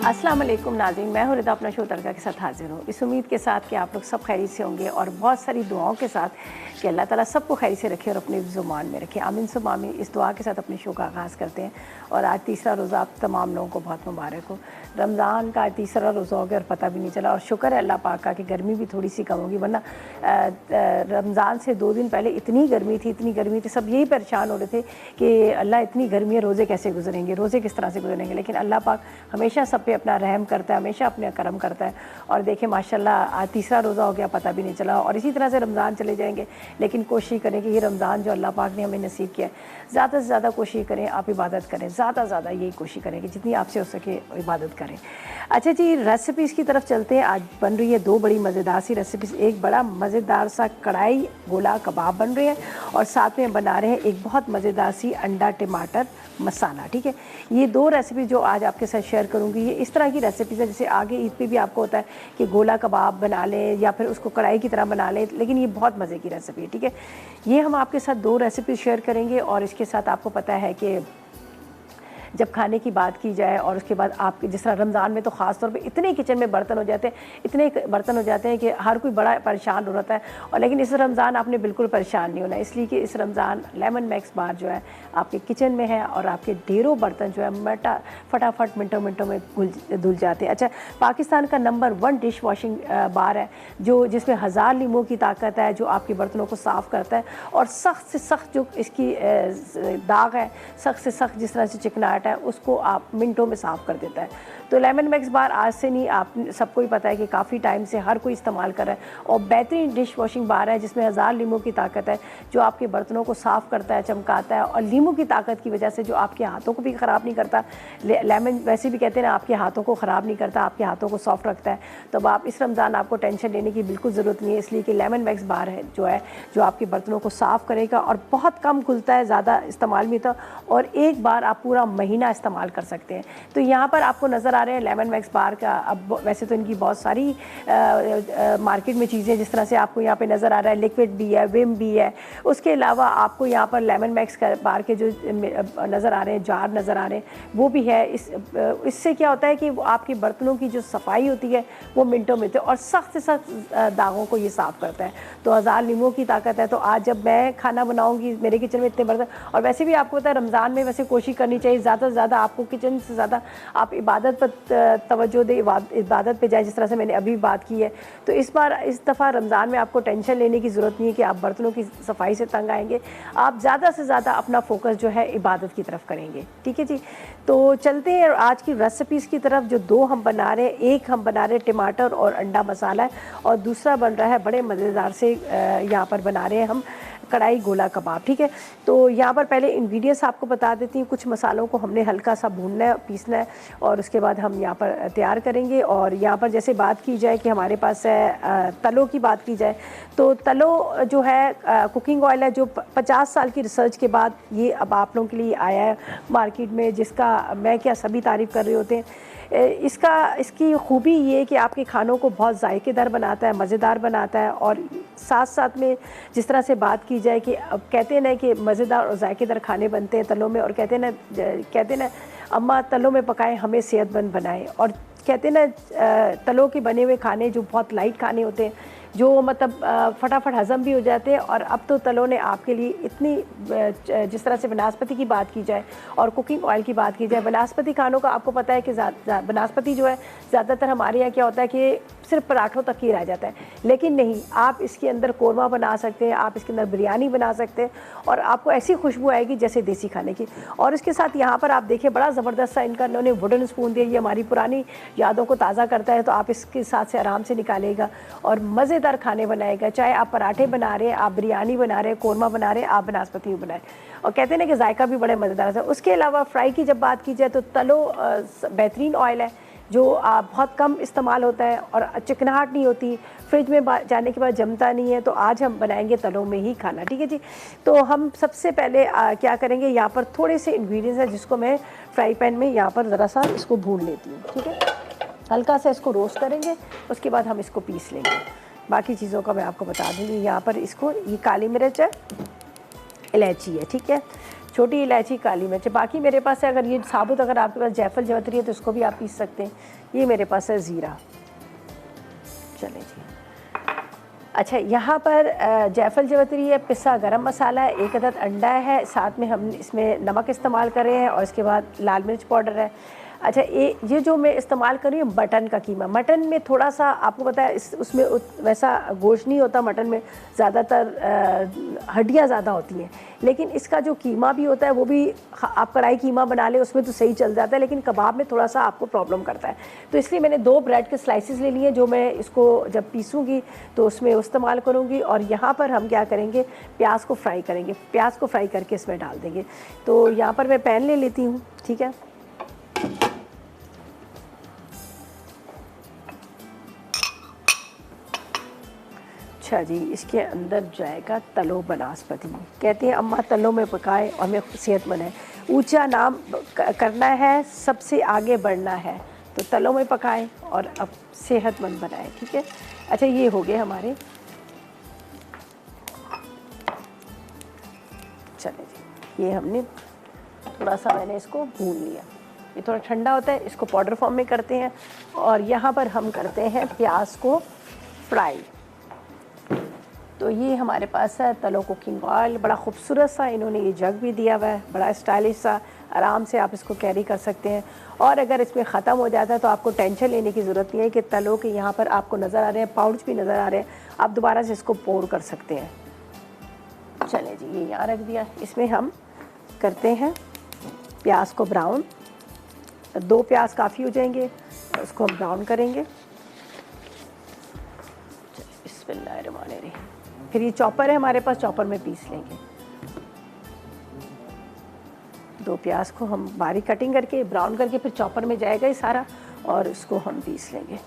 अस्सलाम वालेकुम नाज़रीन, मैं हूँ रिदा अपना शो तड़का के साथ हाजिर हूँ। इस उम्मीद के साथ कि आप लोग सब खैरियत से होंगे और बहुत सारी दुआओं के साथ कि अल्लाह ताला सबको खैरियत से रखे और अपने ज़ुबान में रखे। आमीन सुम आमीन। इस दुआ के साथ अपने शो का आगाज़ करते हैं और आज तीसरा रोज़ा आप तमाम लोगों को बहुत मुबारक हो। रमज़ान का तीसरा रोज़ा हो गया और पता भी नहीं चला और शुक्र है अल्लाह पाक का कि गर्मी भी थोड़ी सी कम होगी, वरना रमज़ान से 2 दिन पहले इतनी गर्मी थी, सब यही परेशान हो रहे थे कि अल्लाह इतनी गर्मी है, रोज़े कैसे गुजरेंगे, रोज़े किस तरह से गुजरेंगे। लेकिन अल्लाह पाक हमेशा सब पे अपना रहम करता है, हमेशा अपने करम करता है। और देखें माशाल्लाह आज तीसरा रोज़ा हो गया, पता भी नहीं चला और इसी तरह से रमज़ान चले जाएंगे। लेकिन कोशिश करें कि ये रमज़ान जो अल्लाह पाक ने हमें नसीब किया है, ज़्यादा से ज़्यादा कोशिश करें आप इबादत करें, ज़्यादा से ज़्यादा यही कोशिश करें कि जितनी आपसे हो सके इबादत करें। अच्छा जी, रेसिपीज़ की तरफ चलते हैं। आज बन रही है 2 बड़ी मज़ेदार सी रेसिपीज़। एक बड़ा मज़ेदार सा कढ़ाई गोला कबाब बन रहे हैं और साथ में बना रहे हैं एक बहुत मज़ेदार सी अंडा टमाटर मसाला। ठीक है, ये 2 रेसिपी जो आज आपके साथ शेयर करूँगी, ये इस तरह की रेसिपीज़ है जैसे आगे ईद पे भी आपको होता है कि गोला कबाब बना लें या फिर उसको कढ़ाई की तरह बना लें, लेकिन ये बहुत मज़े की रेसिपी है। ठीक है, ये हम आपके साथ 2 रेसिपी शेयर करेंगे और इसके साथ आपको पता है कि जब खाने की बात की जाए और उसके बाद आप जिस तरह रमज़ान में तो ख़ास तौर पे इतने किचन में बर्तन हो जाते हैं कि हर कोई बड़ा परेशान हो रहता है। और लेकिन इस रमज़ान आपने बिल्कुल परेशान नहीं होना, इसलिए कि इस रमज़ान लेमन मैक्स बार जो है आपके किचन में है और आपके ढेरों बर्तन जो है फटाफट मिनटों में धुल जाते हैं। अच्छा, पाकिस्तान का नंबर 1 डिश वॉशिंग बार है जिसमें 1000 लीमों की ताकत है, जो आपके बर्तनों को साफ़ करता है और सख्त से सख्त जो इसकी दाग है, सख्त से सख्त जिस तरह से चिकनाहट है, उसको आप मिनटों में साफ़ कर देता है। तो लेमन मैक्स बार आज से नहीं, आप सबको ही पता है कि काफ़ी टाइम से हर कोई इस्तेमाल कर रहा है और बेहतरीन डिश वॉशिंग बार है जिसमें 1000 लीमों की ताकत है, जो आपके बर्तनों को साफ़ करता है, चमकाता है और लीमों की ताकत की वजह से जो आपके हाथों को भी ख़राब नहीं करता। लेमन वैसे भी कहते हैं ना, आपके हाथों को ख़राब नहीं करता, आपके हाथों को सॉफ्ट रखता है। तो आप इस रमज़ान आपको टेंशन लेने की बिल्कुल ज़रूरत नहीं है, इसलिए कि लेमन मैक्स बार है जो आपके बर्तनों को साफ़ करेगा और बहुत कम खुलता है, ज़्यादा इस्तेमाल नहीं था और एक बार आप पूरा महीना इस्तेमाल कर सकते हैं। तो यहाँ पर आपको नज़र आ रहे हैं लेमन मैक्स बार का। अब वैसे तो इनकी बहुत सारी मार्केट में चीज़ें, जिस तरह से आपको यहाँ पे नज़र आ रहा है लिक्विड भी है, विम भी है। उसके अलावा आपको यहाँ पर लेमन मैक्स बार के जो नज़र आ रहे हैं, जार नज़र आ रहे हैं, वो भी है। इससे क्या होता है कि आपके बर्तनों की जो सफाई होती है वो मिनटों में होती है और सख्त से सख्त दागों को ये साफ़ करता है। तो 1000 लीमों की ताकत है। तो आज जब मैं खाना बनाऊँगी, मेरे किचन में इतने बर्तन, और वैसे भी आपको पता है रमज़ान में वैसे कोशिश करनी चाहिए ज़्यादा से ज़्यादा आपको किचन से ज़्यादा आप इबादत पर तवज्जो दें, इबादत पे जाए, जिस तरह से मैंने अभी बात की है। तो इस दफ़ा रमज़ान में आपको टेंशन लेने की ज़रूरत नहीं है कि आप बर्तनों की सफाई से तंग आएंगे। आप ज़्यादा से ज़्यादा अपना फोकस जो है इबादत की तरफ करेंगे। ठीक है जी, तो चलते हैं आज की रेसिपीज़ की तरफ। जो 2 हम बना रहे हैं, एक हम बना रहे हैं टमाटर और अंडा मसाला है और दूसरा बन रहा है बड़े मज़ेदार से यहाँ पर बना रहे हैं हम कढ़ाई गोला कबाब। ठीक है, तो यहाँ पर पहले इंग्रेडिएंट्स आपको बता देती हूँ। कुछ मसालों को हमने हल्का सा भूनना है, पीसना है और उसके बाद हम यहाँ पर तैयार करेंगे। और यहाँ पर जैसे बात की जाए कि हमारे पास है तलों की बात की जाए तो तलो जो है कुकिंग ऑयल है, जो 50 साल की रिसर्च के बाद ये अब आप लोगों के लिए आया है मार्केट में, जिसका मैं क्या सभी तारीफ़ कर रहे होते हैं। इसकी खूबी ये कि आपके खानों को बहुत जायकेदार बनाता है, मज़ेदार बनाता है और साथ साथ में जिस तरह से बात की जाए कि अब कहते हैं ना कि मज़ेदार और जायकेदार खाने बनते हैं तलों में, और कहते हैं ना अम्मा तलों में पकाएं हमें सेहतमंद बनाएं। और कहते हैं ना तलों के बने हुए खाने जो बहुत लाइट खाने होते हैं, जो मतलब फटाफट हज़म भी हो जाते हैं। और अब तो तलों ने आपके लिए इतनी, जिस तरह से बनास्पति की बात की जाए और कुकिंग ऑयल की बात की जाए, बनास्पति खानों का आपको पता है कि बनास्पति जो है ज़्यादातर हमारे यहाँ क्या होता है कि सिर्फ पराठों तक ही रह जाता है, लेकिन नहीं, आप इसके अंदर कोरमा बना सकते हैं, आप इसके अंदर बिरयानी बना सकते हैं और आपको ऐसी खुशबू आएगी जैसे देसी खाने की। और इसके साथ यहाँ पर आप देखिए बड़ा ज़बरदस्त सा इनका इन्होंने वुडन स्पून दिया, ये हमारी पुरानी यादों को ताज़ा करता है। तो आप इसके साथ से आराम से निकालेगा और मज़ेदार खाने बनाएगा। चाहे आप पराठे बना रहे हैं, आप बिरयानी बना रहे हैं, कोरमा बना रहे हैं, आप बनास्पति बनाए, और कहते हैं ना कि जायका भी बड़े मज़ेदार है। उसके अलावा फ्राई की जब बात की जाए तो तलो बेहतरीन ऑयल है जो बहुत कम इस्तेमाल होता है और चिकनाहट नहीं होती, फ्रिज में जाने के बाद जमता नहीं है। तो आज हम बनाएंगे तलों में ही खाना। ठीक है जी, तो हम सबसे पहले क्या करेंगे, यहाँ पर थोड़े से इंग्रेडिएंट्स हैं जिसको मैं फ्राई पैन में यहाँ पर ज़रा सा इसको भून लेती हूँ। ठीक है, हल्का सा इसको रोस्ट करेंगे, उसके बाद हम इसको पीस लेंगे। बाकी चीज़ों का मैं आपको बता दूँगी। यहाँ पर इसको, ये काली मिर्च है, इलायची है, ठीक है, छोटी इलायची, काली मिर्च। बाकी मेरे पास है, अगर ये साबुत अगर आपके पास जायफल जवतरी है तो उसको भी आप पीस सकते हैं। ये मेरे पास है ज़ीरा। चलें जी। अच्छा, यहाँ पर जायफल जवतरी है, पिसा गरम मसाला है, 1 अदद अंडा है, साथ में हम इसमें नमक इस्तेमाल कर रहे हैं और इसके बाद लाल मिर्च पाउडर है। अच्छा, ये जो मैं इस्तेमाल कर रही हूँ मटन का कीमा। मटन में थोड़ा सा आपको पता है उसमें वैसा गोश्त नहीं होता, मटन में ज़्यादातर हड्डियाँ ज़्यादा होती हैं, लेकिन इसका जो कीमा भी होता है वो भी आप कढ़ाई कीमा बना लें उसमें तो सही चल जाता है, लेकिन कबाब में थोड़ा सा आपको प्रॉब्लम करता है। तो इसलिए मैंने 2 ब्रेड के स्लाइसिस ले लिए, जो मैं इसको जब पीसूँगी तो उसमें इस्तेमाल करूँगी। और यहाँ पर हम क्या करेंगे, प्याज को फ्राई करेंगे, प्याज को फ्राई करके इसमें डाल देंगे। तो यहाँ पर मैं पैन ले लेती हूँ, ठीक है। अच्छा जी, इसके अंदर जाएगा तलो बनास्पति। कहते हैं अम्मा तलो में पकाए और हमें सेहतमंद है। ऊंचा नाम करना है, सबसे आगे बढ़ना है, तो तलो में पकाएं और अब सेहतमंद बनाएं, ठीक है। अच्छा, ये हो गए हमारे। चले जी, ये हमने थोड़ा सा मैंने इसको भून लिया। ये थोड़ा ठंडा होता है, इसको पाउडर फॉर्म में करते हैं। और यहाँ पर हम करते हैं प्याज को फ्राई। तो ये हमारे पास है तलो कुकिंग ऑयल। बड़ा खूबसूरत सा इन्होंने ये जग भी दिया हुआ है, बड़ा स्टाइलिश सा, आराम से आप इसको कैरी कर सकते हैं। और अगर इसमें ख़त्म हो जाता है तो आपको टेंशन लेने की ज़रूरत नहीं है कि तलो के यहाँ पर आपको नज़र आ रहे हैं, पाउच भी नज़र आ रहे हैं, आप दोबारा से इसको पोर कर सकते हैं। चलें जी, ये यहाँ रख दिया। इसमें हम करते हैं प्याज को ब्राउन। 2 प्याज काफ़ी हो जाएंगे, उसको हम ब्राउन करेंगे। बिस्मिल्लाहिर्रहमानिर्रहीम। फिर ये चॉपर है हमारे पास, चॉपर में पीस लेंगे। 2 प्याज को हम बारीक कटिंग करके ब्राउन करके फिर चॉपर में जाएगा ये सारा, और इसको हम पीस लेंगे।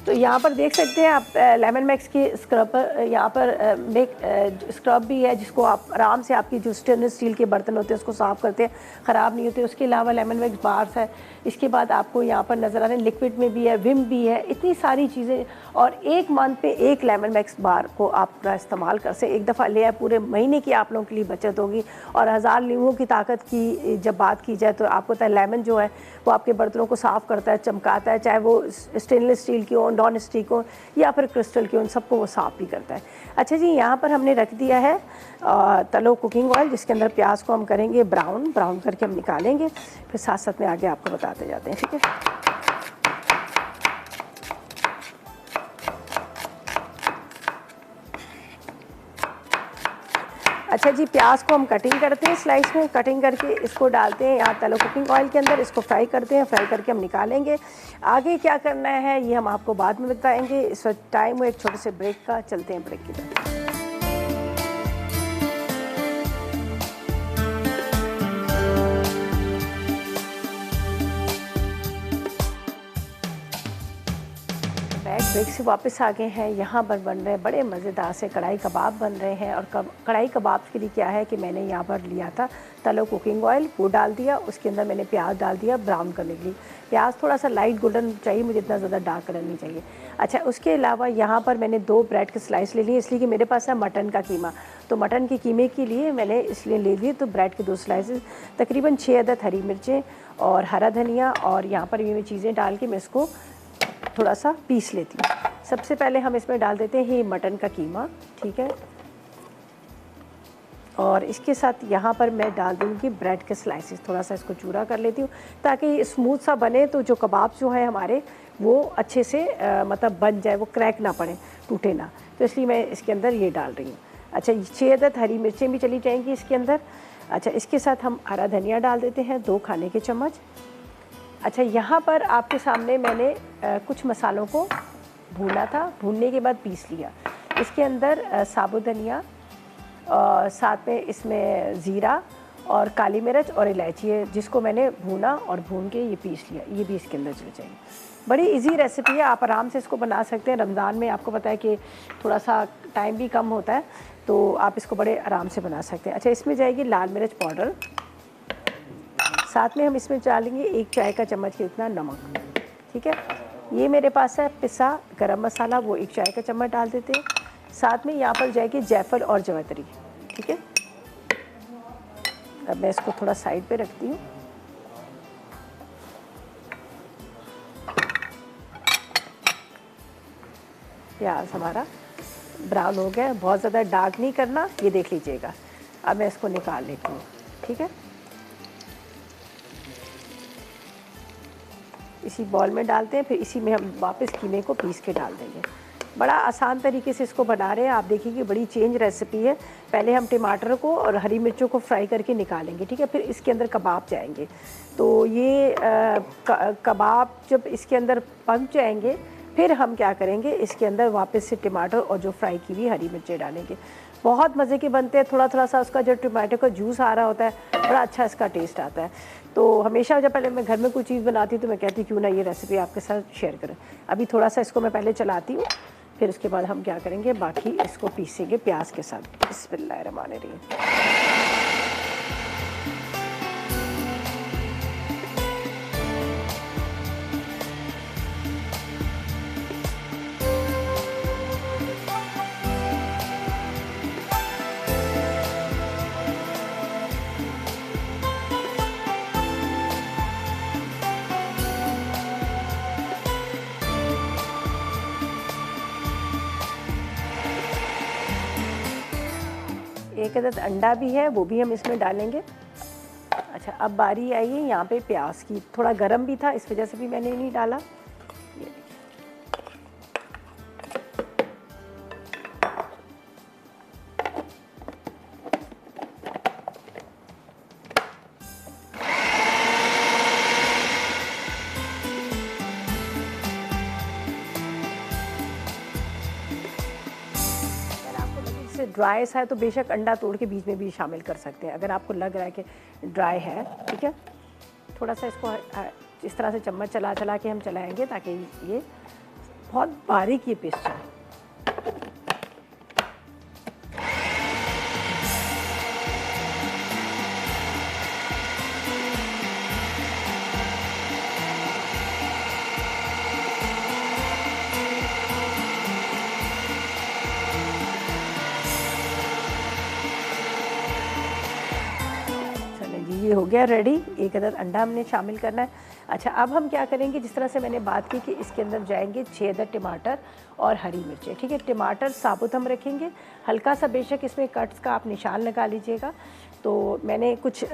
तो यहाँ पर देख सकते हैं आप लेमन मैक्स की स्क्रब, यहाँ पर स्क्रब भी है, जिसको आप आराम से आपकी जो स्टेनलेस स्टील के बर्तन होते हैं उसको साफ़ करते हैं, ख़राब नहीं होते। उसके अलावा लेमन मैक्स बार्स है। इसके बाद आपको यहाँ पर नज़र आ रहे हैं लिक्विड में भी है, विम भी है, इतनी सारी चीज़ें। और 1 मंथ पे 1 लेमन मैक्स बार को आप इस्तेमाल कर सकते। एक दफ़ा ले आए, पूरे महीने की आप लोगों के लिए बचत होगी। और 1000 नींबुओं की ताकत की जब बात की जाए तो आपको पता है लेमन जो है वो आपके बर्तनों को साफ़ करता है, चमकाता है, चाहे वो स्टेनलेस स्टील की हो, नॉन स्टिक हो या फिर क्रिस्टल की हो, उन सबको वो साफ़ भी करता है। अच्छा जी, यहाँ पर हमने रख दिया है तलो कुकिंग ऑयल, जिसके अंदर प्याज को हम करेंगे ब्राउन करके हम निकालेंगे, फिर साथ साथ में आगे आपको बताते जाते हैं, ठीक है। अच्छा जी, प्याज को हम कटिंग करते हैं, स्लाइस में कटिंग करके इसको डालते हैं यहाँ तलो कुकिंग ऑयल के अंदर, इसको फ्राई करते हैं। फ्राई करके हम निकालेंगे। आगे क्या करना है ये हम आपको बाद में बताएंगे। इस वक्त टाइम है एक छोटे से ब्रेक का, चलते हैं ब्रेक की तरफ। ब्रेक से वापस आ गए हैं। यहाँ पर बन रहे बड़े मज़ेदार से कढ़ाई कबाब बन रहे हैं। और कढ़ाई कबाब के लिए क्या है कि मैंने यहाँ पर लिया था तलो कुकिंग ऑयल, वो डाल दिया, उसके अंदर मैंने प्याज डाल दिया ब्राउन करने के लिए। प्याज थोड़ा सा लाइट गोल्डन चाहिए मुझे, इतना ज़्यादा डार्क कलर नहीं चाहिए। अच्छा, उसके अलावा यहाँ पर मैंने 2 ब्रेड के स्लाइस ले लिए, इसलिए कि मेरे पास है मटन का कीमा, तो मटन के कीमे के लिए मैंने इसलिए ले लिए। तो ब्रेड के 2 स्लाइसेस, तकरीबन 6 अदद हरी मिर्चें और हरा धनिया, और यहाँ पर ये चीज़ें डाल के मैं इसको थोड़ा सा पीस लेती हूँ। सबसे पहले हम इसमें डाल देते हैं ये मटन का कीमा, ठीक है। और इसके साथ यहाँ पर मैं डाल दूँगी ब्रेड के स्लाइसेस, थोड़ा सा इसको चूरा कर लेती हूँ ताकि स्मूथ सा बने, तो जो कबाब जो है हमारे वो अच्छे से मतलब बन जाए, वो क्रैक ना पड़े, टूटे ना। तो इसलिए मैं इसके अंदर ये डाल रही हूँ। अच्छा, 6 अदद हरी मिर्चें भी चली जाएंगी इसके अंदर। अच्छा, इसके साथ हम हरा धनिया डाल देते हैं, 2 खाने के चम्मच। अच्छा, यहाँ पर आपके सामने मैंने कुछ मसालों को भूना था, भूनने के बाद पीस लिया। इसके अंदर साबुत धनिया, साथ में इसमें ज़ीरा और काली मिर्च और इलायची है, जिसको मैंने भूना और भून के ये पीस लिया। ये भी इसके अंदर चल जाएगी। बड़ी इजी रेसिपी है, आप आराम से इसको बना सकते हैं। रमज़ान में आपको पता है कि थोड़ा सा टाइम भी कम होता है, तो आप इसको बड़े आराम से बना सकते हैं। अच्छा, इसमें जाएगी लाल मिर्च पाउडर, साथ में हम इसमें डालेंगे 1 चाय का चम्मच के इतना नमक, ठीक है। ये मेरे पास है पिसा गरम मसाला, वो 1 चाय का चम्मच डाल देते हैं। साथ में यहाँ पर जाएगी जायफल और जवैतरी, ठीक है। अब मैं इसको थोड़ा साइड पे रखती हूँ। प्याज हमारा ब्राउन हो गया, बहुत ज़्यादा डार्क नहीं करना, ये देख लीजिएगा। अब मैं इसको निकाल लेती हूँ, ठीक है। इसी बॉल में डालते हैं, फिर इसी में हम वापस कीमे को पीस के डाल देंगे। बड़ा आसान तरीके से इसको बना रहे हैं आप, देखिए कि बड़ी चेंज रेसिपी है। पहले हम टमाटर को और हरी मिर्चों को फ्राई करके निकालेंगे, ठीक है, फिर इसके अंदर कबाब जाएंगे। तो ये कबाब जब इसके अंदर पक जाएंगे, फिर हम क्या करेंगे, इसके अंदर वापस से टमाटर और जो फ्राई की हुई हरी मिर्चें डालेंगे। बहुत मज़े के बनते हैं, थोड़ा थोड़ा सा उसका जो टमाटो का जूस आ रहा होता है, बड़ा अच्छा इसका टेस्ट आता है। तो हमेशा जब पहले मैं घर में कोई चीज़ बनाती हूँ तो मैं कहती क्यों ना ये रेसिपी आपके साथ शेयर करें। अभी थोड़ा सा इसको मैं पहले चलाती हूँ, फिर उसके बाद हम क्या करेंगे, बाकी इसको पीसेंगे प्याज के साथ। बिस्मिल्लाहिर्रहमानिर्रहीम। एक अदद अंडा भी है, वो भी हम इसमें डालेंगे। अच्छा, अब बारी आई है यहाँ पे प्याज की। थोड़ा गरम भी था, इस वजह से भी मैंने नहीं डाला। ड्राई सा है तो बेशक अंडा तोड़ के बीच में भी शामिल कर सकते हैं, अगर आपको लग रहा है कि ड्राई है, ठीक है। थोड़ा सा इसको इस तरह से चम्मच चला चला के हम चलाएंगे ताकि ये बहुत बारीक ये पीस जाए। ये हो गया रेडी। एक अदद अंडा हमने शामिल करना है। अच्छा, अब हम क्या करेंगे, जिस तरह से मैंने बात की कि इसके अंदर जाएंगे 6 अदद टमाटर और हरी मिर्चें, ठीक है। टमाटर साबुत हम रखेंगे, हल्का सा बेशक इसमें कट्स का आप निशान लगा लीजिएगा। तो मैंने कुछ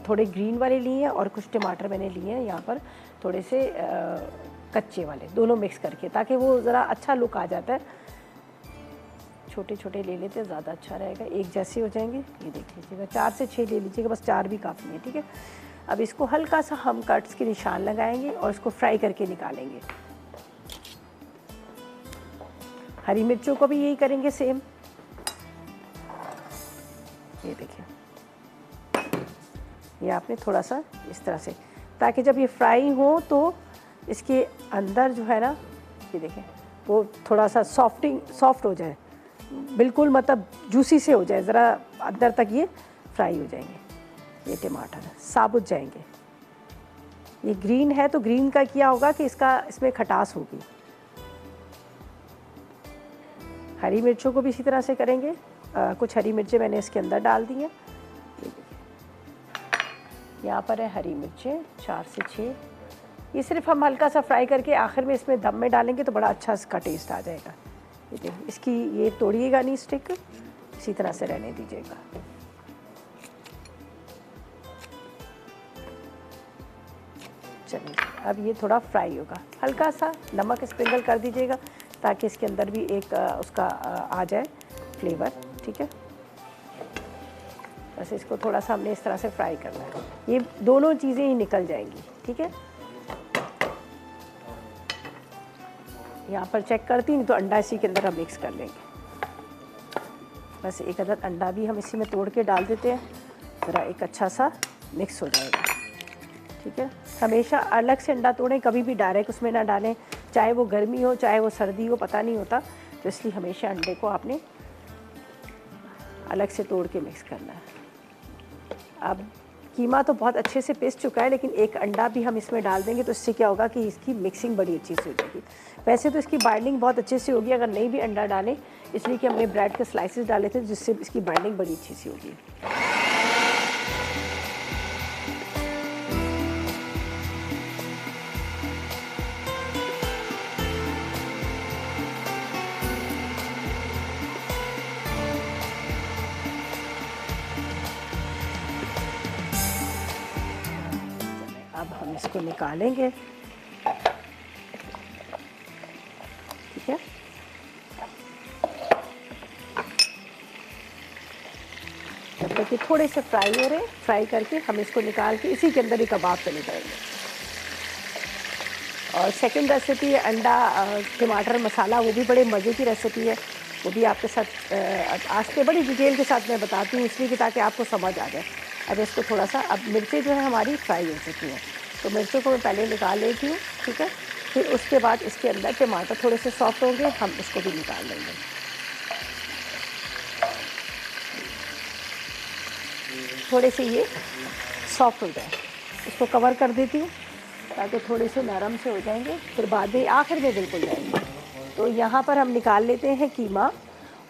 थोड़े ग्रीन वाले लिए हैं और कुछ टमाटर मैंने लिए हैं यहाँ पर थोड़े से कच्चे वाले, दोनों मिक्स करके, ताकि वो ज़रा अच्छा लुक आ जाता है। छोटे छोटे ले लेते हैं, ज़्यादा अच्छा रहेगा, एक जैसे हो जाएंगे। ये देख लीजिएगा, 4 से 6 ले लीजिएगा, बस 4 भी काफ़ी है, ठीक है। अब इसको हल्का सा हम कट्स के निशान लगाएंगे और इसको फ्राई करके निकालेंगे। हरी मिर्चों को भी यही करेंगे सेम। ये देखिए, ये आपने थोड़ा सा इस तरह से, ताकि जब ये फ्राई हो तो इसके अंदर जो है ना, ये देखें, वो थोड़ा सा सॉफ्ट हो जाए, बिल्कुल मतलब जूसी से हो जाए, ज़रा अंदर तक ये फ्राई हो जाएंगे। ये टमाटर साबुत जाएंगे। ये ग्रीन है तो ग्रीन का क्या होगा कि इसमें खटास होगी। हरी मिर्चों को भी इसी तरह से करेंगे। कुछ हरी मिर्चें मैंने इसके अंदर डाल दी हैं। यहाँ पर है हरी मिर्चें 4 से 6। ये सिर्फ हम हल्का सा फ्राई करके आखिर में इसमें दम में डालेंगे तो बड़ा अच्छा इसका टेस्ट आ जाएगा। ये देखिए, इसकी ये तोड़िएगा नहीं स्टिक, इसी तरह से रहने दीजिएगा। चलिए, अब ये थोड़ा फ्राई होगा, हल्का सा नमक स्प्रिंकल कर दीजिएगा ताकि इसके अंदर भी एक उसका आ जाए फ्लेवर, ठीक है। बस इसको थोड़ा सा हमने इस तरह से फ्राई करना है, ये दोनों चीज़ें ही निकल जाएंगी, ठीक है। यहाँ पर चेक करती नहीं तो अंडा इसी के अंदर हम मिक्स कर लेंगे। बस एक अदद अंडा भी हम इसी में तोड़ के डाल देते हैं, ज़रा एक अच्छा सा मिक्स हो जाएगा, ठीक है। हमेशा अलग से अंडा तोड़ें, कभी भी डायरेक्ट उसमें ना डालें, चाहे वो गर्मी हो चाहे वो सर्दी हो, पता नहीं होता। तो इसलिए हमेशा अंडे को आपने अलग से तोड़ के मिक्स करना है। अब कीमा तो बहुत अच्छे से पिस चुका है, लेकिन एक अंडा भी हम इसमें डाल देंगे तो इससे क्या होगा कि इसकी मिक्सिंग बड़ी अच्छी से हो जाएगी। वैसे तो इसकी बाइंडिंग बहुत अच्छे से होगी अगर नहीं भी अंडा डालें, इसलिए कि हमने ब्रेड के स्लाइसेस डाले थे जिससे इसकी बाइंडिंग बड़ी अच्छी सी होगी। अब हम इसको निकालेंगे, ठीक है। जब तक ये थोड़े से फ्राई हो रहे हैं, फ्राई करके हम इसको निकाल के इसी के अंदर ही कबाब तले जाएंगे। और सेकंड रेसिपी है अंडा टमाटर मसाला, वो भी बड़े मज़े की रेसिपी है, वो भी आपके साथ आज के बड़ी डिटेल के साथ मैं बताती हूँ, इसलिए कि ताकि आपको समझ आ जाए। अब इसको थोड़ा सा, अब मिर्चें जो है हमारी फ्राई हो चुकी हैं, तो मिर्चों को मैं पहले निकाल लेती हूँ, ठीक है। फिर उसके बाद इसके अंदर टमाटर थोड़े से सॉफ्ट होंगे, हम इसको भी निकाल लेंगे। थोड़े से ये सॉफ्ट हो जाए, इसको कवर कर देती हूँ ताकि थोड़े से नरम से हो जाएंगे, फिर बाद में आखिर में बिल्कुल जाएंगे। तो यहाँ पर हम निकाल लेते हैं कीमा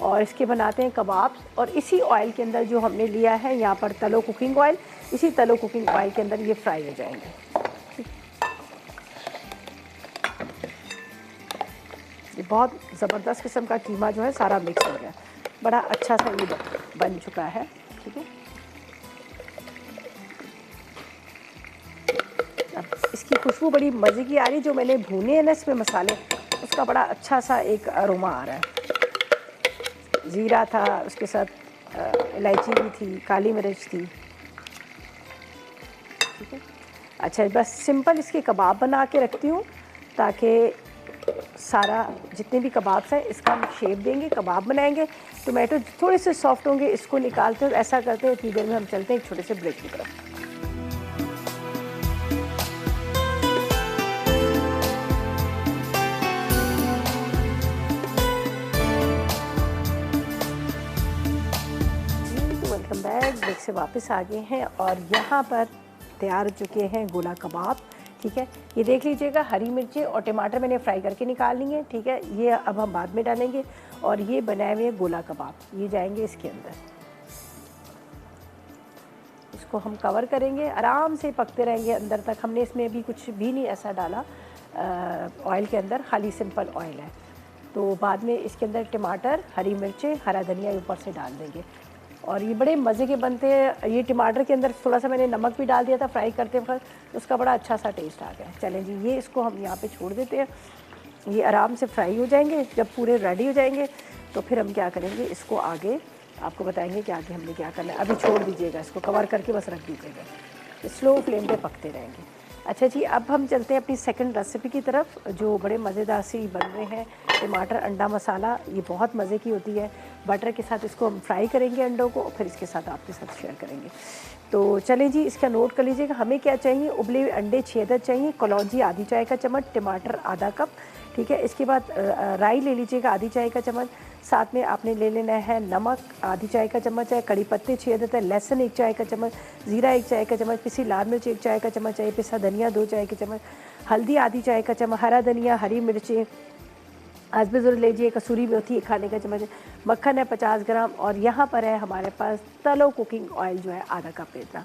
और इसके बनाते हैं कबाब। और इसी ऑयल के अंदर जो हमने लिया है यहाँ पर तलो कुकिंग ऑयल, इसी तलो कुकिंग ऑयल के अंदर ये फ्राई हो जाएंगे। ये बहुत ज़बरदस्त किस्म का कीमा जो है सारा मिक्स हो गया, बड़ा अच्छा सा ये बन चुका है, ठीक है। अब इसकी खुशबू बड़ी मज़े की आ रही, जो मैंने भुने हैं ना इसमें मसाले, उसका बड़ा अच्छा सा एक अरोमा आ रहा है। ज़ीरा था, उसके साथ इलायची भी थी, काली मिर्च थी, ठीक है। अच्छा, बस सिंपल इसके कबाब बना के रखती हूँ ताकि सारा जितने भी कबाब्स हैं इसका हम शेप देंगे, कबाब बनाएंगे। टोमेटो थोड़े से सॉफ्ट होंगे, इसको निकालते हैं। ऐसा करते हैं, इतनी देर में हम चलते हैं एक छोटे से ब्रेक की तरफ। वेलकम बैक, ब्रेक से वापस आ गए हैं और यहाँ पर तैयार हो चुके हैं गोला कबाब, ठीक है। ये देख लीजिएगा, हरी मिर्चें और टमाटर मैंने फ्राई करके निकाल लिए, ठीक है। ये अब हम बाद में डालेंगे और ये बनाए हुए गोला कबाब ये जाएंगे इसके अंदर। इसको हम कवर करेंगे, आराम से पकते रहेंगे अंदर तक। हमने इसमें अभी कुछ भी नहीं ऐसा डाला ऑयल के अंदर, खाली सिंपल ऑयल है। तो बाद में इसके अंदर टमाटर, हरी मिर्चें, हरा धनिया ऊपर से डाल देंगे और ये बड़े मज़े के बनते हैं। ये टमाटर के अंदर थोड़ा सा मैंने नमक भी डाल दिया था फ्राई करते वक्त, उसका बड़ा अच्छा सा टेस्ट आ गया। चलें जी, ये इसको हम यहाँ पे छोड़ देते हैं, ये आराम से फ्राई हो जाएंगे। जब पूरे रेडी हो जाएंगे तो फिर हम क्या करेंगे, इसको आगे आपको बताएंगे कि आगे हमने क्या करना है। अभी छोड़ दीजिएगा, इसको कवर करके बस रख दीजिएगा, स्लो फ्लेम पर पकते रहेंगे। अच्छा जी, अब हम चलते हैं अपनी सेकंड रेसिपी की तरफ, जो बड़े मज़ेदार सी बन रहे हैं। टमाटर अंडा मसाला, ये बहुत मज़े की होती है। बटर के साथ इसको हम फ्राई करेंगे अंडों को, फिर इसके साथ आपके साथ शेयर करेंगे। तो चलें जी, इसका नोट कर लीजिएगा। हमें क्या चाहिए, उबले हुए अंडे 6 अदद चाहिए, कलौंजी आधी चाय का चम्मच, टमाटर आधा कप, ठीक है। इसके बाद राई ले लीजिएगा आधी चाय का चम्मच, साथ में आपने ले लेना है नमक आधी चाय का चम्मच है, कड़ी पत्ते 6 अदद है, लहसुन 1 चाय का चम्मच, ज़ीरा 1 चाय का चम्मच, पिसी लाल मिर्च 1 चाय का चम्मच है, पिसा धनिया 2 चाय के चम्मच, हल्दी आधी चाय का चम्मच, हरा धनिया, हरी मिर्चें आज भी ज़रूर लीजिए, कसूरी मेथी 1 खाने का चम्मच, मक्खन है 50 ग्राम और यहाँ पर है हमारे पास तलो कुकिंग ऑयल जो है आधा कप इतना।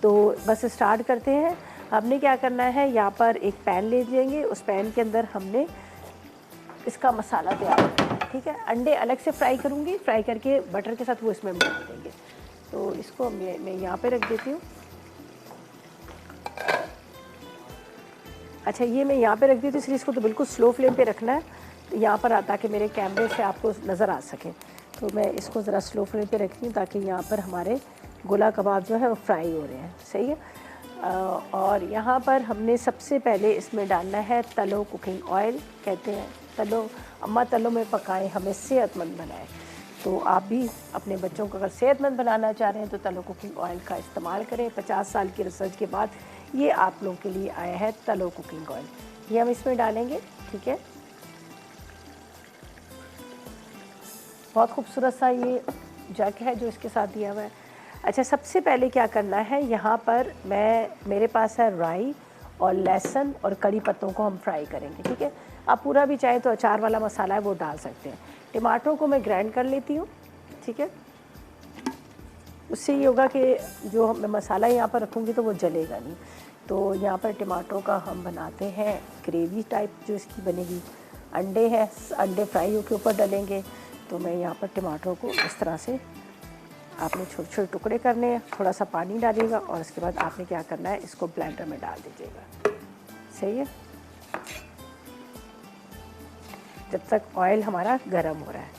तो बस स्टार्ट करते हैं। हमने क्या करना है, यहाँ पर एक पैन ले लेंगे, उस पैन के अंदर हमने इसका मसाला तैयार करना है, ठीक है। अंडे अलग से फ्राई करूँगी, फ्राई करके बटर के साथ वो इसमें मिला देंगे। तो इसको मैं यहाँ पे रख देती हूँ। अच्छा, ये मैं यहाँ पे रख दी थी, इसलिए इसको तो बिल्कुल स्लो फ्लेम पे रखना है यहाँ पर, ताकि मेरे कैमरे से आपको नज़र आ सके। तो मैं इसको ज़रा स्लो फ्लेम पे रखती हूँ ताकि यहाँ पर हमारे गोला कबाब जो है वो फ्राई हो रहे हैं, सही है। और यहाँ पर हमने सबसे पहले इसमें डालना है तलो कुकिंग ऑयल। कहते हैं तलो अम्मा तलो में पकाएं, हमें सेहतमंद बनाएं। तो आप भी अपने बच्चों को अगर सेहतमंद बनाना चाह रहे हैं तो तलो कुकिंग ऑयल का इस्तेमाल करें। 50 साल की रिसर्च के बाद ये आप लोगों के लिए आया है तलो कुकिंग ऑयल, ये हम इसमें डालेंगे, ठीक है। बहुत खूबसूरत सा ये जग है जो इसके साथ दिया हुआ है। अच्छा, सबसे पहले क्या करना है, यहाँ पर मेरे पास है राई और लहसुन और कड़ी पत्तों को हम फ्राई करेंगे, ठीक है। आप पूरा भी चाहे तो अचार वाला मसाला है वो डाल सकते हैं। टमाटरों को मैं ग्राइंड कर लेती हूँ, ठीक है। उससे ये होगा कि जो मैं मसाला यहाँ पर रखूँगी तो वो जलेगा नहीं। तो यहाँ पर टमाटरों का हम बनाते हैं ग्रेवी टाइप जो इसकी बनेगी। अंडे हैं, अंडे फ्राई होकर ऊपर डालेंगे। तो मैं यहाँ पर टमाटरों को इस तरह से आपने छोटे छोटे टुकड़े करने हैं, थोड़ा सा पानी डालिएगा और उसके बाद आपने क्या करना है, इसको ब्लेंडर में डाल दीजिएगा। सही है, जब तक ऑयल हमारा गर्म हो रहा है।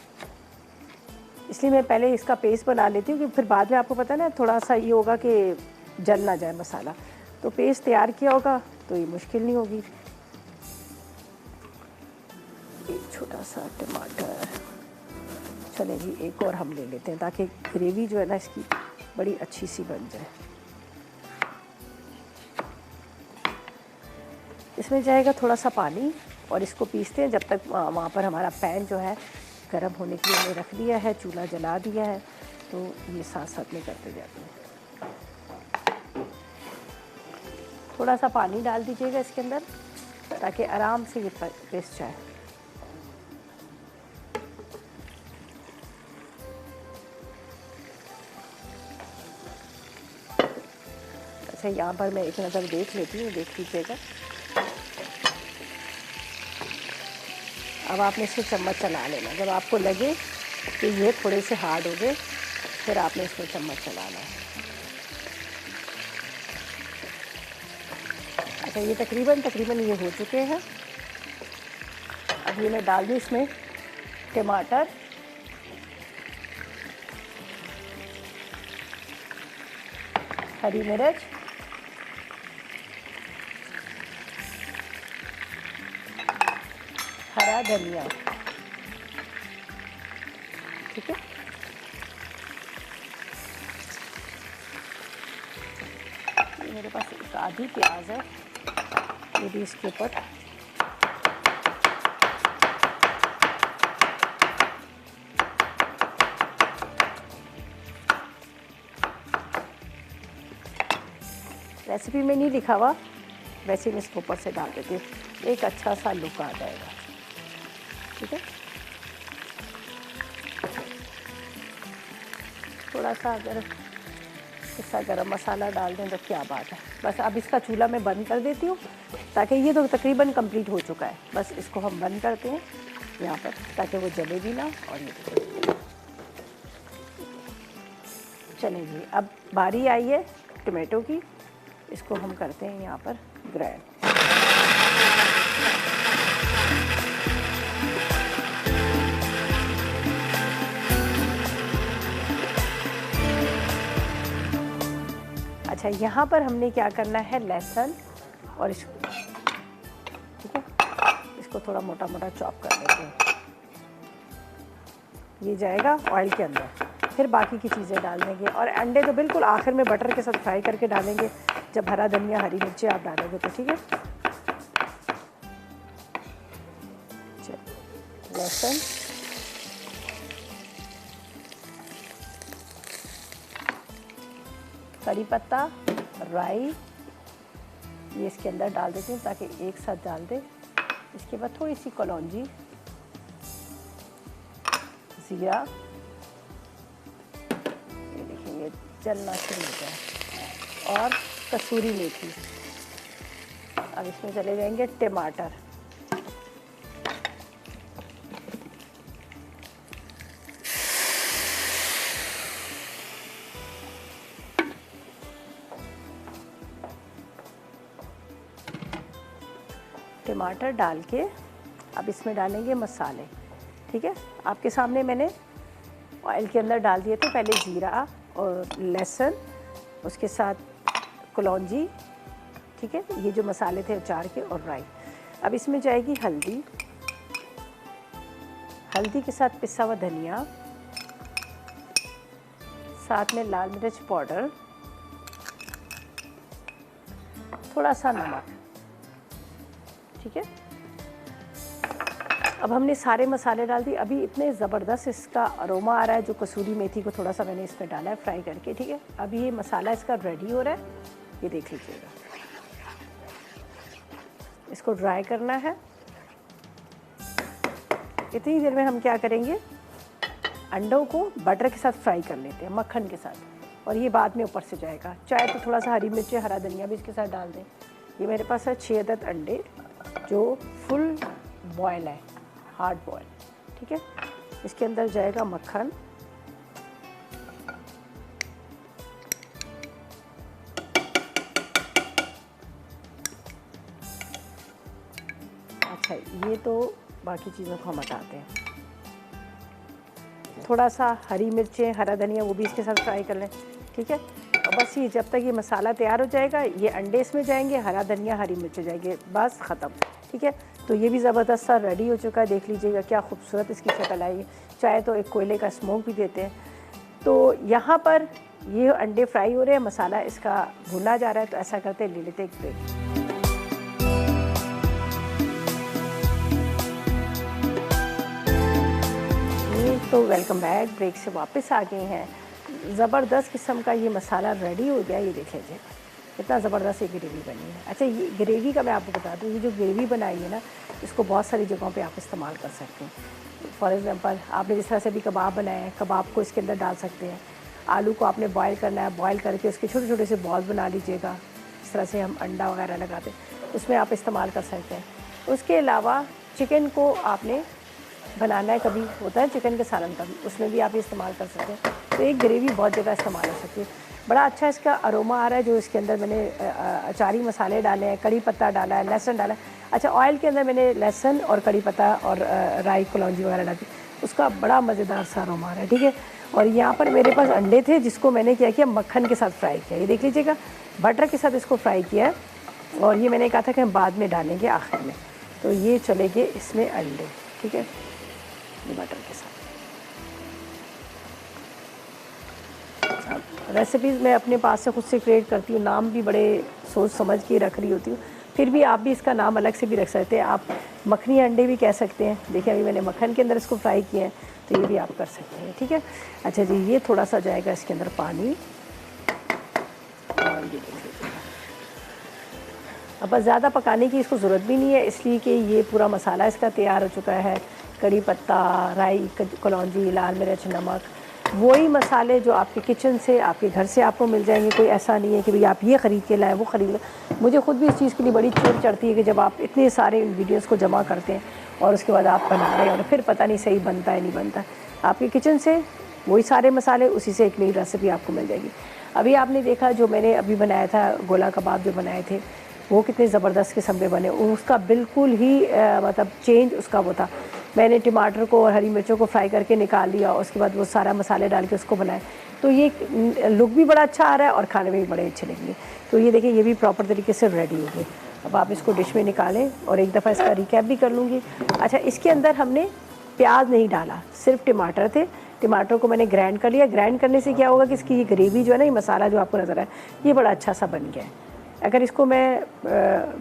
इसलिए मैं पहले इसका पेस्ट बना लेती हूँ कि फिर बाद में आपको पता है ना थोड़ा सा ये होगा कि जल ना जाए मसाला, तो पेस्ट तैयार किया होगा तो ये मुश्किल नहीं होगी। एक छोटा सा टमाटर, चले जी एक और हम ले लेते हैं ताकि ग्रेवी जो है ना इसकी बड़ी अच्छी सी बन जाए। इसमें जाएगा थोड़ा सा पानी और इसको पीसते हैं जब तक वहाँ पर हमारा पैन जो है गर्म होने के लिए हमने रख दिया है, चूल्हा जला दिया है, तो ये साथ साथ में करते जाते हैं। थोड़ा सा पानी डाल दीजिएगा इसके अंदर ताकि आराम से ये पिस जाए। अच्छा, यहाँ पर मैं एक नज़र देख लेती हूँ, देख लीजिएगा। अब आपने इसको चम्मच चला लेना, जब आपको लगे कि ये थोड़े से हार्ड हो गए फिर आपने इसको चम्मच चलाना है। अच्छा, ये तकरीबन ये हो चुके हैं। अब ये मैं डाल दूँ इसमें टमाटर, हरी मिर्च, हरा धनिया, ठीक है। ये मेरे पास एक आधी प्याज है, ये भी इसके ऊपर रेसिपी में नहीं लिखा हुआ, वैसे मैं इसको ऊपर से डाल देती हूँ, एक अच्छा सा लुक आ जाएगा, ठीक है। थोड़ा सा अगर इसका गरम मसाला डाल दें तो क्या बात है। बस अब इसका चूल्हा मैं बंद कर देती हूँ ताकि ये तो तकरीबन कंप्लीट हो चुका है। बस इसको हम बंद करते हैं यहाँ पर ताकि वो जले भी ना। और ये चलेगी, अब बारी आई है टमाटो की, इसको हम करते हैं यहाँ पर ग्राइंड। अच्छा, यहाँ पर हमने क्या करना है, लहसुन और इसको, ठीक है, इसको थोड़ा मोटा मोटा चॉप कर लेते हैं। ये जाएगा ऑयल के अंदर, फिर बाकी की चीज़ें डाल देंगे और अंडे तो बिल्कुल आखिर में बटर के साथ फ्राई करके डालेंगे, जब हरा धनिया हरी मिर्ची आप डालोगे तो, ठीक है। लहसुन, करी पत्ता, राई, ये इसके अंदर डाल देते हैं ताकि एक साथ डाल दें। इसके बाद थोड़ी सी कलौंजी, जीरा, ये देखिए ये जलना शुरू हो गया, और कसूरी मेथी। अब इसमें चले जाएंगे टमाटर, टमाटर डाल के अब इसमें डालेंगे मसाले, ठीक है। आपके सामने मैंने ऑयल के अंदर डाल दिए थे पहले जीरा और लहसुन, उसके साथ कलौंजी, ठीक है, ये जो मसाले थे अचार के, और राई। अब इसमें जाएगी हल्दी, हल्दी के साथ पिसा हुआ धनिया, साथ में लाल मिर्च पाउडर, थोड़ा सा नमक, ठीक है। अब हमने सारे मसाले डाल दिए। अभी इतने ज़बरदस्त इसका अरोमा आ रहा है, जो कसूरी मेथी को थोड़ा सा मैंने इसमें डाला है फ्राई करके, ठीक है। अभी ये मसाला इसका रेडी हो रहा है, ये देख लीजिएगा। इसको ड्राई करना है। इतनी देर में हम क्या करेंगे, अंडों को बटर के साथ फ्राई कर लेते हैं, मक्खन के साथ, और ये बाद में ऊपर से जाएगा। चाहे तो थोड़ा सा हरी मिर्ची हरा धनिया भी इसके साथ डाल दें। ये मेरे पास है 6 अदद अंडे जो फुल बॉयल है, हार्ड बॉयल, ठीक है। इसके अंदर जाएगा मक्खन, अच्छा, ये तो बाकी चीज़ों को हम हटाते हैं। थोड़ा सा हरी मिर्चें, हरा धनिया वो भी इसके साथ फ्राई कर लें, ठीक है। और बस ये जब तक ये मसाला तैयार हो जाएगा, ये अंडे इसमें जाएंगे, हरा धनिया हरी मिर्चें जाएंगे, बस ख़त्म, ठीक है। तो ये भी ज़बरदस्त सा रेडी हो चुका है। देख लीजिएगा क्या खूबसूरत इसकी शक्ल आई है। चाहे तो एक कोयले का स्मोक भी देते हैं। तो यहाँ पर ये अंडे फ्राई हो रहे हैं, मसाला इसका भुना जा रहा है। तो ऐसा करते ले लेते एक ब्रेक। तो वेलकम बैक, ब्रेक से वापस आ गए हैं। ज़बरदस्त किस्म का ये मसाला रेडी हो गया। ये देख लीजिए कितना ज़बरदस्त ये ग्रेवी बनी है। अच्छा, ये ग्रेवी का मैं आपको बता दूँ, ये जो ग्रेवी बनाई है ना, इसको बहुत सारी जगहों पे आप इस्तेमाल कर सकते हैं। फॉर एग्ज़ाम्पल, आपने जिस तरह से भी कबाब बनाए हैं, कबाब को इसके अंदर डाल सकते हैं। आलू को आपने बॉयल करना है, बॉयल करके उसके छोटे छोटे से बॉल बना लीजिएगा। इस तरह से हम अंडा वगैरह लगाते हैं, उसमें आप इस्तेमाल कर सकते हैं। उसके अलावा चिकन को आपने बनाना है, कभी होता है चिकन के सालन का भी, उसमें भी आप इस्तेमाल कर सकते हैं। तो एक ग्रेवी बहुत जगह इस्तेमाल हो सकती है। बड़ा अच्छा इसका अरोमा आ रहा है। जो इसके अंदर मैंने अचारी मसाले डाले हैं, कड़ी पत्ता डाला है, लहसुन डाला है। अच्छा, ऑयल के अंदर मैंने लहसुन और कड़ी पत्ता और राई कलौंजी वगैरह डाली, उसका बड़ा मज़ेदार सा अरोमा आ रहा है, ठीक है। और यहाँ पर मेरे पास अंडे थे, जिसको मैंने क्या किया, मक्खन के साथ फ्राई किया। ये देख लीजिएगा, बटर के साथ इसको फ्राई किया है। और ये मैंने कहा था कि हम बाद में डालेंगे आखिर में। तो ये चलेंगे इसमें अंडे, ठीक है, बटर के साथ। रेसिपीज़ मैं अपने पास से खुद से क्रिएट करती हूँ, नाम भी बड़े सोच समझ के रख रही होती हूँ। फिर भी आप भी इसका नाम अलग से भी रख सकते हैं। आप मखनी अंडे भी कह सकते हैं। देखिए, अभी मैंने मक्खन के अंदर इसको फ्राई किया है, तो ये भी आप कर सकते हैं, ठीक है। अच्छा जी, ये थोड़ा सा जाएगा इसके अंदर पानी, और ये देख लीजिएगा। अब बस ज़्यादा पकाने की इसको ज़रूरत भी नहीं है, इसलिए कि ये पूरा मसाला इसका तैयार हो चुका है। कड़ी पत्ता, राई, कलौंजी, लाल मिर्च, नमक, वही मसाले जो आपके किचन से, आपके घर से आपको मिल जाएंगे। कोई ऐसा नहीं है कि भाई आप ये ख़रीद के लाएँ, वो ख़रीद लें। मुझे खुद भी इस चीज़ के लिए बड़ी चिढ़ चढ़ती है कि जब आप इतने सारे इंग्रेडिएंट्स को जमा करते हैं और उसके बाद आप बना रहे हैं और फिर पता नहीं सही बनता है नहीं बनता। आपके किचन से वही सारे मसाले, उसी से एक नई रेसिपी आपको मिल जाएगी। अभी आपने देखा जो मैंने अभी बनाया था, गोला कबाब जो बनाए थे, वो कितने ज़बरदस्त किस्म के बने। उसका बिल्कुल ही मतलब चेंज उसका वो था। मैंने टमाटर को और हरी मिर्चों को फ्राई करके निकाल लिया, उसके बाद वो सारा मसाले डाल के उसको बनाए। तो ये लुक भी बड़ा अच्छा आ रहा है और खाने में भी बड़े अच्छे लगेंगे। तो ये देखिए, ये भी प्रॉपर तरीके से रेडी हो गए। अब आप इसको डिश में निकालें और एक दफ़ा इसका रिकैप भी कर लूँगी। अच्छा, इसके अंदर हमने प्याज नहीं डाला, सिर्फ टमाटर थे। टमाटर को मैंने ग्राइंड कर लिया। ग्राइंड करने से क्या होगा कि इसकी ये ग्रेवी जो है ना, ये मसाला जो आपको नज़र आए, ये बड़ा अच्छा सा बन गया है। अगर इसको मैं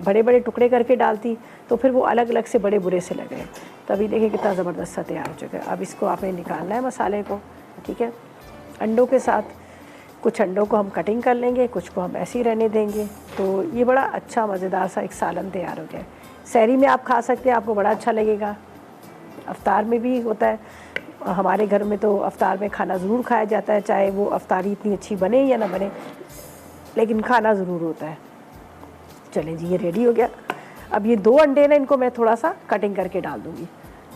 बड़े बड़े टुकड़े करके डालती तो फिर वो अलग अलग से बड़े बुरे से लग रहे। तो अभी देखिए कितना ज़बरदस्त सा तैयार हो चुका है। अब इसको आपने निकालना है मसाले को, ठीक है, अंडों के साथ। कुछ अंडों को हम कटिंग कर लेंगे, कुछ को हम ऐसे ही रहने देंगे। तो ये बड़ा अच्छा मज़ेदार सा एक सालन तैयार हो गया। सहरी में आप खा सकते हैं, आपको बड़ा अच्छा लगेगा। अफ्तार में भी होता है। हमारे घर में तो अफ्तार में खाना ज़रूर खाया जाता है, चाहे वो अफ्तारी इतनी अच्छी बने या ना बने, लेकिन खाना ज़रूर होता है। चलें जी, ये रेडी हो गया। अब ये 2 अंडे ना, इनको मैं थोड़ा सा कटिंग करके डाल दूँगी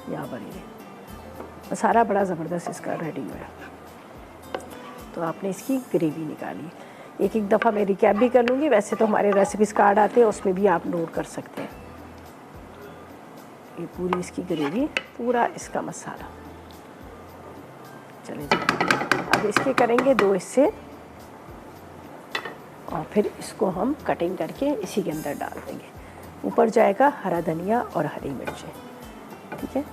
यहाँ पर। ये सारा बड़ा ज़बरदस्त इसका रेडी हुआ। तो आपने इसकी ग्रेवी निकाली। एक एक दफ़ा मैं रिकैप भी कर लूँगी। वैसे तो हमारे रेसिपीज़ कार्ड आते हैं, उसमें भी आप नोट कर सकते हैं। ये पूरी इसकी ग्रेवी, पूरा इसका मसाला। चलिए जी, अब इसके करेंगे 2 हिस्से और फिर इसको हम कटिंग करके इसी के अंदर डाल देंगे। ऊपर जाएगा हरा धनिया और हरी मिर्चें, ठीक है।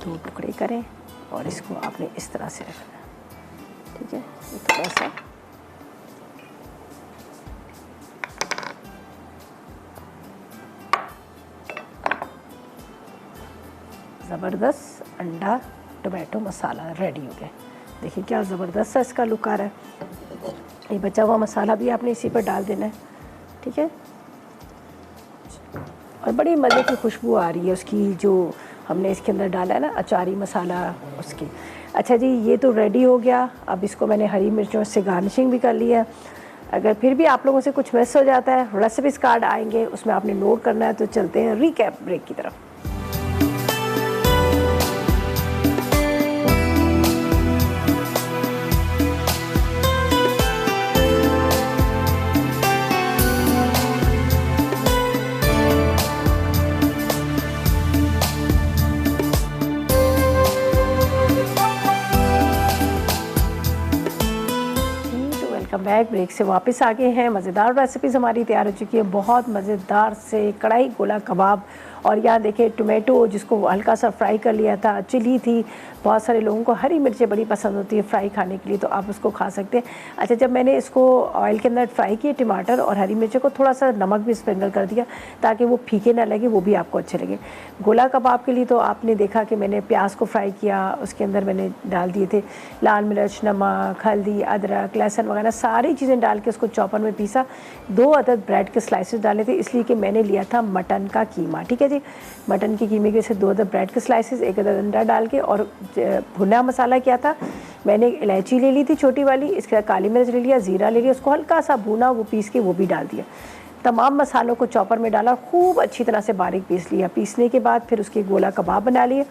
2 टुकड़े करें और इसको आपने इस तरह से रखना है, ठीक है। ये थोड़ा सा ज़बरदस्त अंडा टोमेटो मसाला रेडी हो गया। देखिए क्या ज़बरदस्त सा इसका लुक आ रहा है। ये बचा हुआ मसाला भी आपने इसी पर डाल देना है, ठीक है। और बड़ी मज़े की खुशबू आ रही है उसकी, जो हमने इसके अंदर डाला है ना अचारी मसाला उसकी। अच्छा जी, ये तो रेडी हो गया। अब इसको मैंने हरी मिर्चों से गार्निशिंग भी कर लिया है। अगर फिर भी आप लोगों से कुछ मिस हो जाता है, रेसिपीज़ कार्ड आएंगे, उसमें आपने नोट करना है। तो चलते हैं रिकैप ब्रेक की तरफ। बैक ब्रेक से वापस आ गए हैं। मज़ेदार रेसिपीज़ हमारी तैयार हो चुकी है, बहुत मज़ेदार से कढ़ाई गोला कबाब। और यहाँ देखिए टोमेटो जिसको हल्का सा फ्राई कर लिया था, चिली थी, बहुत सारे लोगों को हरी मिर्चें बड़ी पसंद होती है फ्राई खाने के लिए, तो आप उसको खा सकते हैं। अच्छा, जब मैंने इसको ऑयल के अंदर फ्राई किए टमाटर और हरी मिर्चें को, थोड़ा सा नमक भी स्प्रिंकल कर दिया ताकि वो फीके ना लगे, वो भी आपको अच्छे लगे। गोला कबाब के लिए तो आपने देखा कि मैंने प्याज को फ्राई किया, उसके अंदर मैंने डाल दिए थे लाल मिर्च, नमक, हल्दी, अदरक, लहसुन वगैरह सारी चीज़ें डाल के उसको चॉपर में पीसा। 2 अदद ब्रेड के स्लाइसेस डाले थे, इसलिए कि मैंने लिया था मटन का कीमा। ठीक है जी, मटन के कीमे के से 2 अदद ब्रेड के स्लाइसेस, 1 अदद अंडा डाल के, और भुना मसाला क्या था, मैंने इलायची ले ली थी छोटी वाली, इसके बाद काली मिर्च ले लिया, ज़ीरा ले लिया, उसको हल्का सा भुना, वो पीस के वो भी डाल दिया। तमाम मसालों को चॉपर में डाला, खूब अच्छी तरह से बारीक पीस लिया। पीसने के बाद फिर उसके गोला कबाब बना लिए।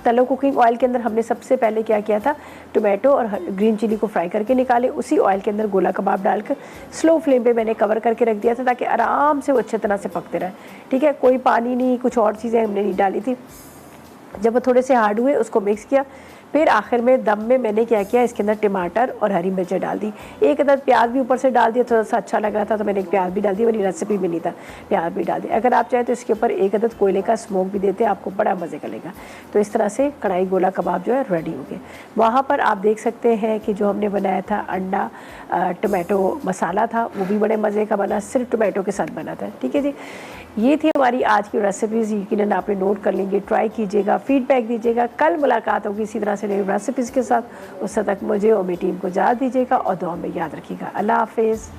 तलो कुकिंग ऑयल के अंदर हमने सबसे पहले क्या किया था, टोमेटो और ग्रीन चिली को फ्राई करके निकाले, उसी ऑयल के अंदर गोला कबाब डालकर स्लो फ्लेम पे मैंने कवर करके रख दिया था ताकि आराम से वो अच्छे तरह से पकते रहे। ठीक है, कोई पानी नहीं, कुछ और चीज़ें हमने नहीं डाली थी। जब वो थोड़े से हार्ड हुए उसको मिक्स किया, फिर आखिर में दम में मैंने क्या किया, इसके अंदर टमाटर और हरी मिर्चें डाल दी, 1 अदद प्याज भी ऊपर से डाल दिया, थोड़ा सा अच्छा लग रहा था तो मैंने एक प्याज भी डाल दी, मेरी रेसिपी में नहीं था, प्याज भी डाल दिया। अगर आप चाहें तो इसके ऊपर 1 अदद कोयले का स्मोक भी देते, आपको बड़ा मज़े का लगेगा। तो इस तरह से कढ़ाई गोला कबाब जो है रेडी हो गए। वहाँ पर आप देख सकते हैं कि जो हमने बनाया था अंडा टोमेटो मसाला था, वो भी बड़े मज़े का बना, सिर्फ टोमेटो के साथ बना था। ठीक है जी, ये थी हमारी आज की रेसिपीज़। यकीनन आपने नोट कर लेंगे, ट्राई कीजिएगा, फीडबैक दीजिएगा। कल मुलाकात होगी इसी तरह से नई रेसिपीज़ के साथ। उस तक मुझे और मेरी टीम को इजाज़त दीजिएगा और दुआ में याद रखिएगा। अल्लाह हाफिज़।